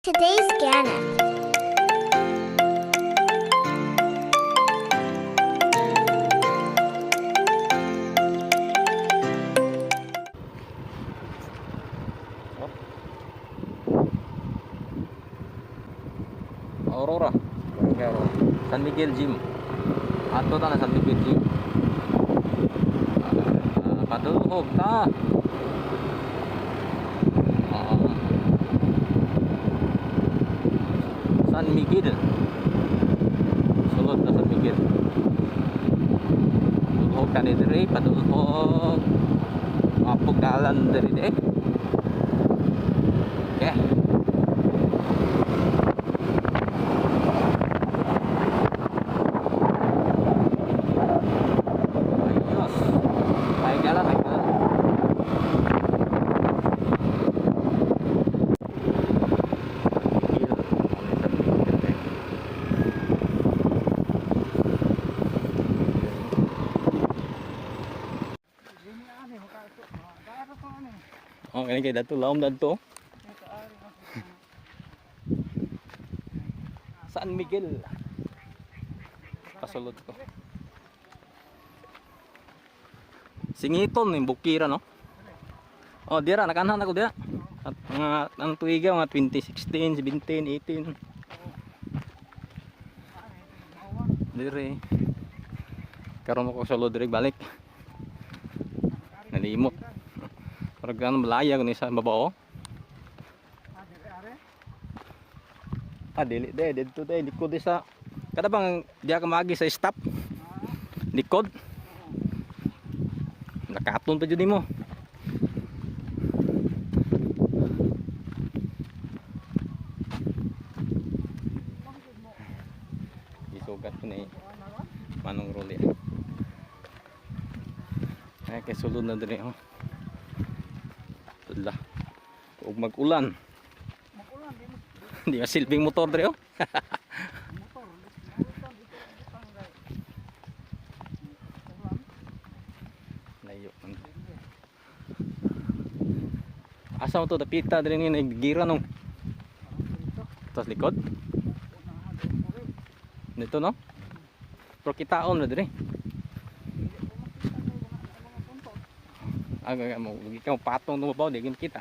Today's Ghana. Aurora, Barangay Aurora, San Miguel Gym. Ato ta na San Miguel Gym. Padulog ta. San Miguel. Sulod na San Miguel. Padulog ka ni dire, padulog. Apog dalan dire de. Okay. Oh, kani kay dato laom dadto. San Miguel. Pasulod ko. Singiton ni Bukira no. Oh, dira nakanhan ako dira. At mga ang tuiga mga 2016, 17, 18. Dire. Karon mo ko sulod dire balik. Nalimot. Parang ganun malaya ko ni sa babaw. Dili dito tayo likod sa kada bang diya ka magi sa stop likod nakaton pa jud mo. Isugat ko ni Manong Roli ay kay sulod na dire oh. Lah, ug mag-ulan. Di masilbing motor dre oh. Layo man. Asa mo to dapita dre ni naggira nung. Tapos likod. Dito no? Pero kitaon na dre. Aga mo, ikaw patong tumabaw, di kita.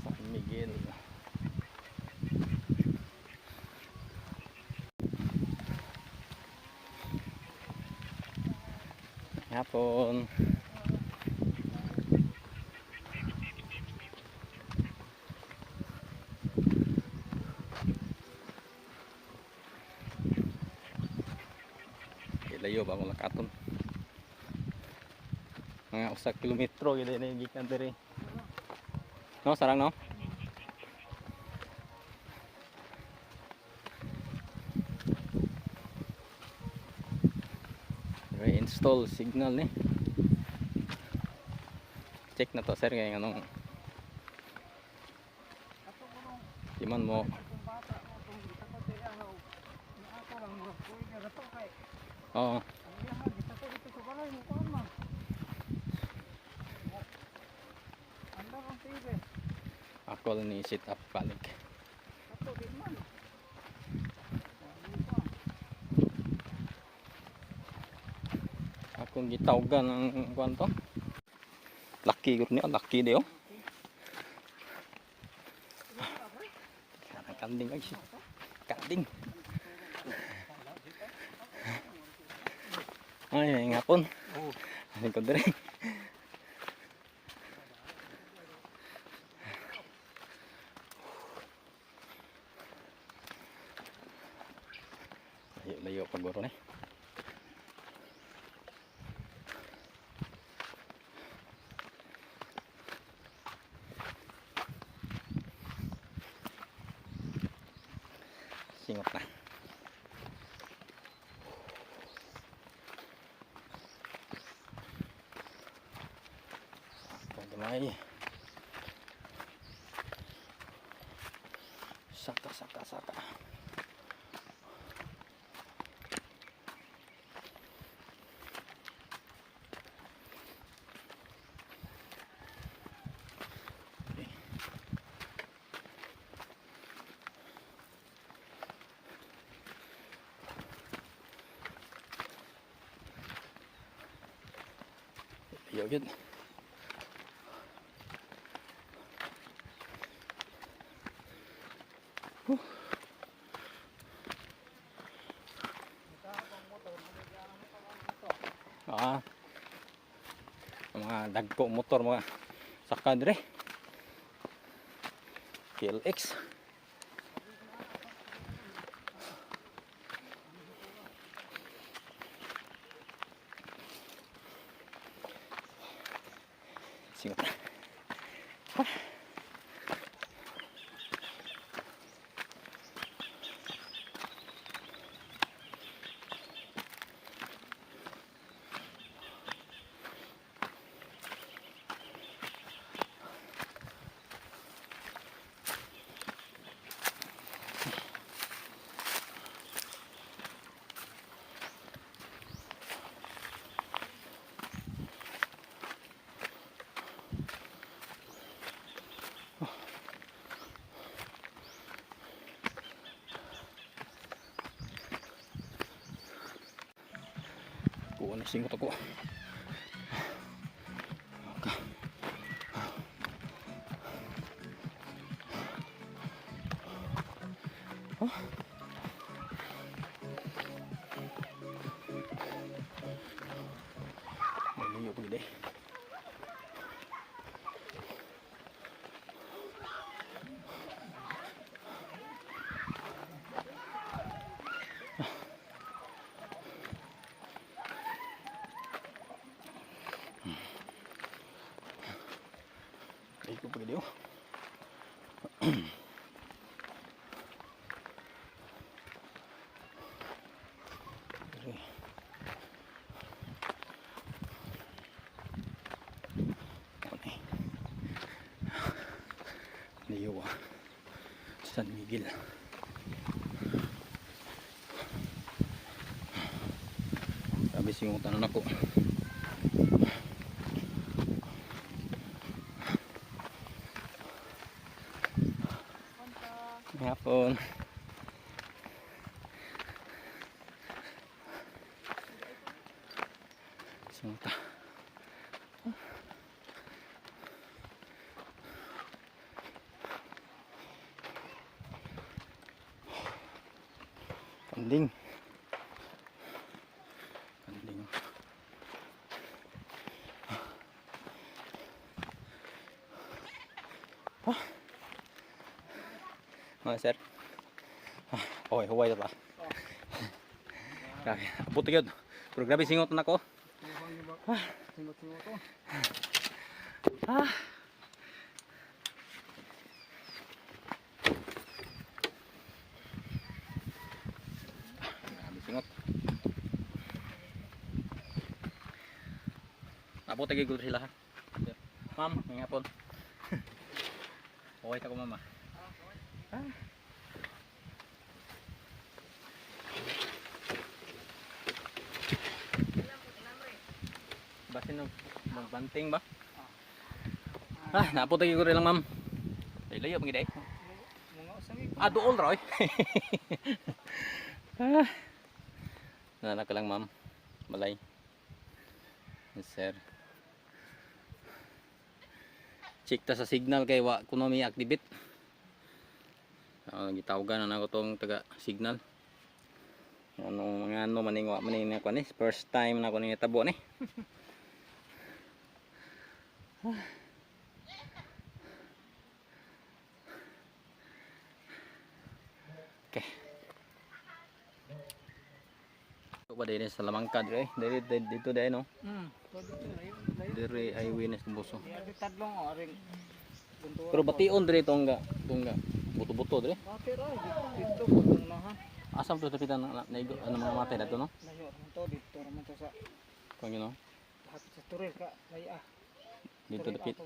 San Miguel. Hapon. Layo ba akong lakaton mga 1 kilometro gila na yung gikan diri no sarang no install signal ni check na to sir kaya anong timan mo oo. Ako lang ni sit up balik. Akong gitawgan ang kwanto. Lucky gud niya, lucky dio. Kanding ay siya. Kanding. Ay, ngapon. Ano ko dire? Layo paguro ni. Singot na. Pagdamay. Saka. Ayaw yun. Ah, mga dagko motor mga saka dire KLX. Singot. Kuha na singot ako. Malayo po gede. Malayo po gede oh. Layo San Miguel. Sabi yung tanan ako. Hapon. Sunta. Kanding. Kanding. Mga sir. Okay, huway ba? Grabe, abot yun. Pero grabe singot na ako. Singot-singot to. Grabe singot. Abot lagi ko sila ha. Ma'am, may hapon. Okay ako mama. Basin magbanting ba? Napot lagi ko rin lang ma'am. Layo pang giday. Mga usami. Dool roy. Nanak lang ma'am. Malay. Yes, sir. Check ta sa signal kay wa kuno mi activate. Gitawagan na ako tong taga signal. Ano mga ano maning wa maning ko ni first time na ko ni tabo ni. Okay. Ito ba din sa Lamangka dire? Dito dai no. Dire highway na sa Buso. Di tadlong o ring. Pero bation dire tongga buto-buto dire. Mati ra dito kung nahan. Asam to tapitan na ano mga matay na to no? Layo man to dito naman to sa Kung yun no? hapit sa turil ka laya. Dito dapit.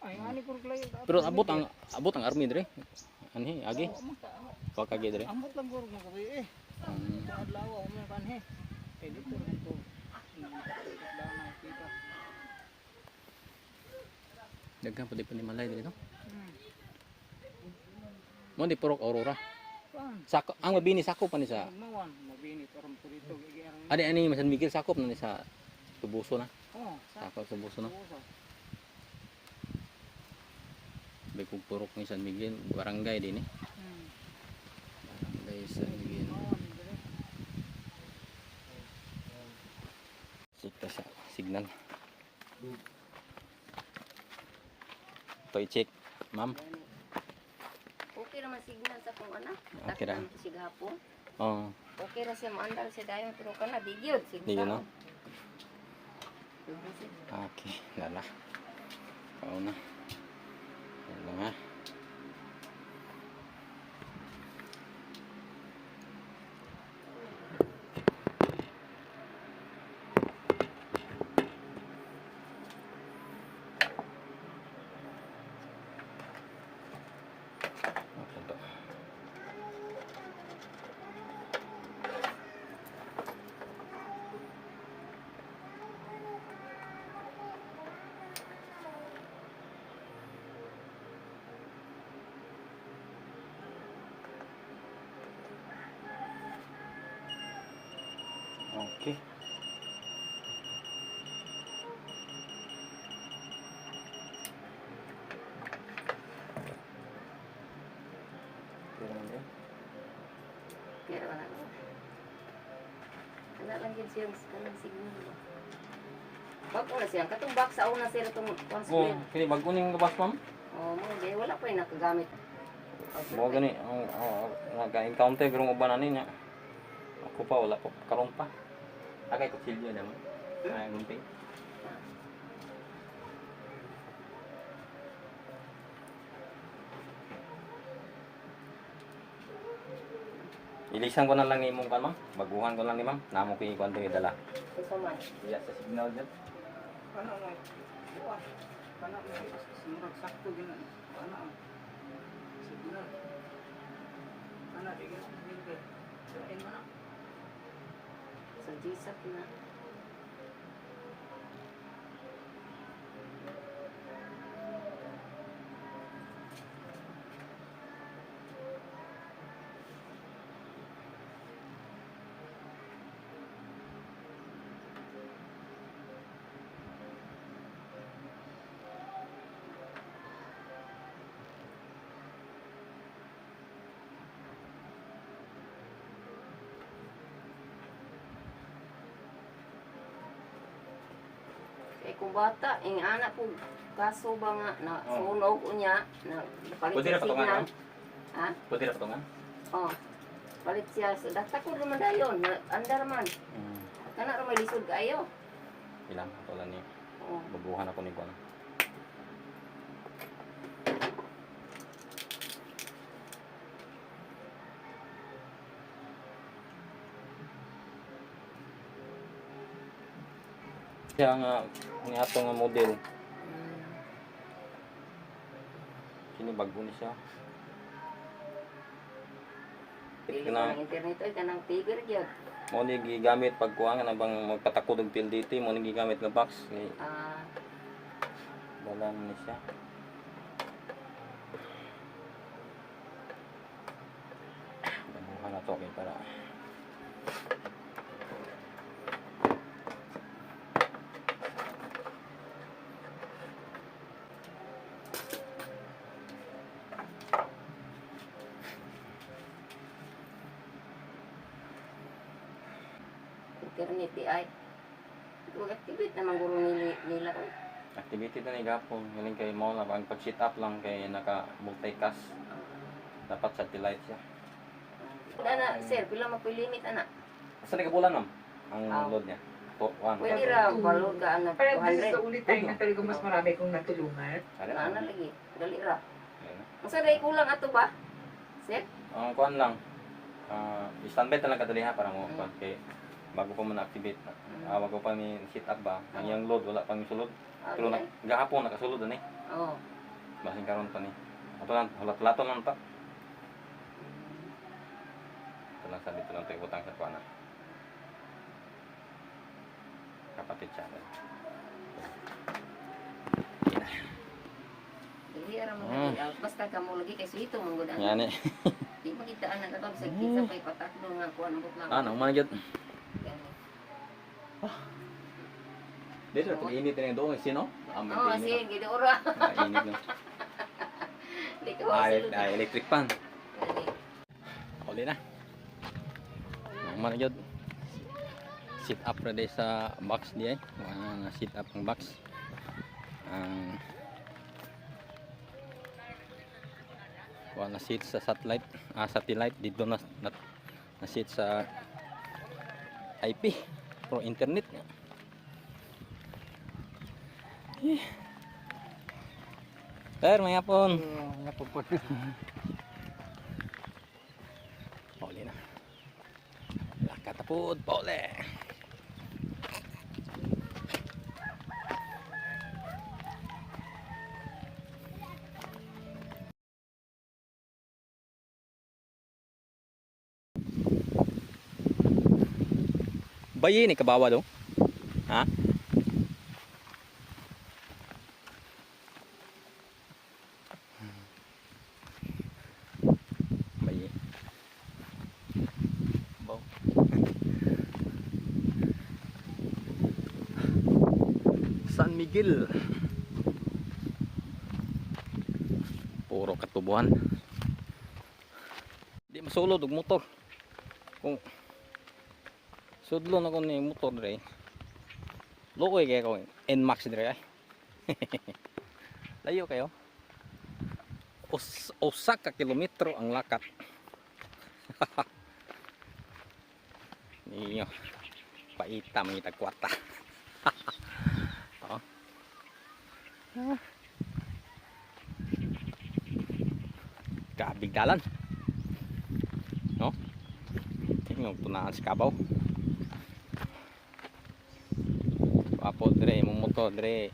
Ay ani pur layo. Pero abot ang army dire. Anhi agi. Wa kagi dire. Ambot lang guro mo kabi eh. Adlaw o mo kanhe. Eh dito naman to. Daghan pud ni malay dire no. Mo di purok Aurora. Sako ang mabini sakop pa ni sa Mawan mabinit aram to dito gigiarang. Adi ani San Miguel sakop na ni sa Tubuso na. Oh, Ako sa buso no. Uso. Bikog purok ni San Miguel, barangay din eh. Hmm. Barangay San Miguel. Oo, dire. Sikta sa signal. Ito i-check, ma'am. Okay naman signal sa kung ana. Okay ra. Takpan si gahapon. Oh, Okay ra siya maandal siya dayon pero kana di gyud sig. di yun no? Sige. Okay, lala. Oo na. Wala nga. Okay to. Okay. Pero hindi. Kaya wala na. Wala lang yun siyang kanang signal. Bago na siya. Katong box sa una sila itong Oh, constant. kini bago ning gabas ma'am. Oh, mga di. Wala pa yung nakagamit. Mo gani ang naka-encounter pero uban ani nya. Ako pa wala pa karon pa. Agay ko silyo naman. Ay gunting. Ilisan ko na lang ni imong kan ma'am. Baguhan ko lang ni ma'am. Namo ko ikuan to idala. Isa man. Iya sa signal dyan. Ano na? Bukas. Kana na simurag sakto gina. Ana. Signal. Ana di gina. Bilbil. Sirain mo na. Sa GSAP na. Kaya kung bata, yung anak po, kaso ba nga, na Oh. sunog ko niya, na palit Pwede na siya patungan signal. ma'am. Ha? Pwede na patungan. Oh. Palit siya. So, data ko naman dayon, na andar man. Hmm. Kana rin may lisod kayo. Ilang wala ni Oh. baguhan ako ni kuan. Siya nga ni ato nga model. Kini bago ni siya. Pili Kana ng internet ay kanang tiger gyud. mo ni gigamit pag kuha nga bang magpatakod og PLDT mo ni gigamit nga box ni Ah, wala ni siya. Baguhan na to kay para internet di ay. Mag-activate naman guro nila. Oh. activity na ni gapon galing kay mo na ang pag sit up lang kay naka multicast dapat satellite siya. Ana, sir, pila mapilimit ana? Asa ni kabulan ma'am ang Ah. load niya? To one. Pwede ra balod ka ana Pero this is the 200. only time na talaga mas marami kong natulungan. Ano Ana lagi. Dali ra. Ayun. Unsa day kulang ato ba? Sir? Ang kuan lang. Standby talaga kadali ha para mo kuan kay bago pa man activate. Bago pa ni sit up ba. Ang yang load wala pang sulod. Pero Okay. gahapon nakasulod ani. Oh. Basin karon pa ni. Ato lang hulat-hulaton lang ta. Ito lang sa dito lang tayo butang sa kuana. Kapatid siya. Dili ra man lagi out. Basta kamo lagi kay suito mong gud. Yan eh. Di magitaan na katon sa kisa pay patakdo nga kuan mo lang. Ano man gyud. Gani. Dito, init na yung doon. Sino? Oo, sin, gidura. Init no. Di ka masulod. Electric fan. Uli na. Naman na yun. Sit up na din sa box di ay. Sit up ang box. Wala sit sa satellite dito na sit sa IP pro internet. Sir, may hapon. Uli na. Lakatapod, pole. Bayi ni kabawa do? Ha? Bayi. Baw. San Miguel. Puro katubuhan. Di masulod og motor. Kung sudlon ako ni motor dire. Lukoy kaya ko NMAX dire ay. Layo kayo. Usa ka kilometro ang lakat. Niyo. Paitam ni tagkwata. Oh. Kabigdalan. No? Tingnan tunaan sa kabaw. Apo dire mo motor dire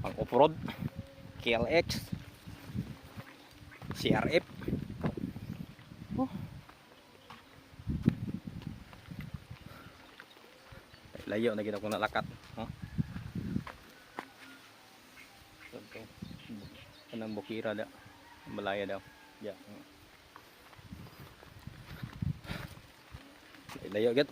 pang off-road KLX CRF. Oh. Layo na gid ako nalakat, no? Okay. Kanang bukira da. Malaya daw. Yeah. Layo gid.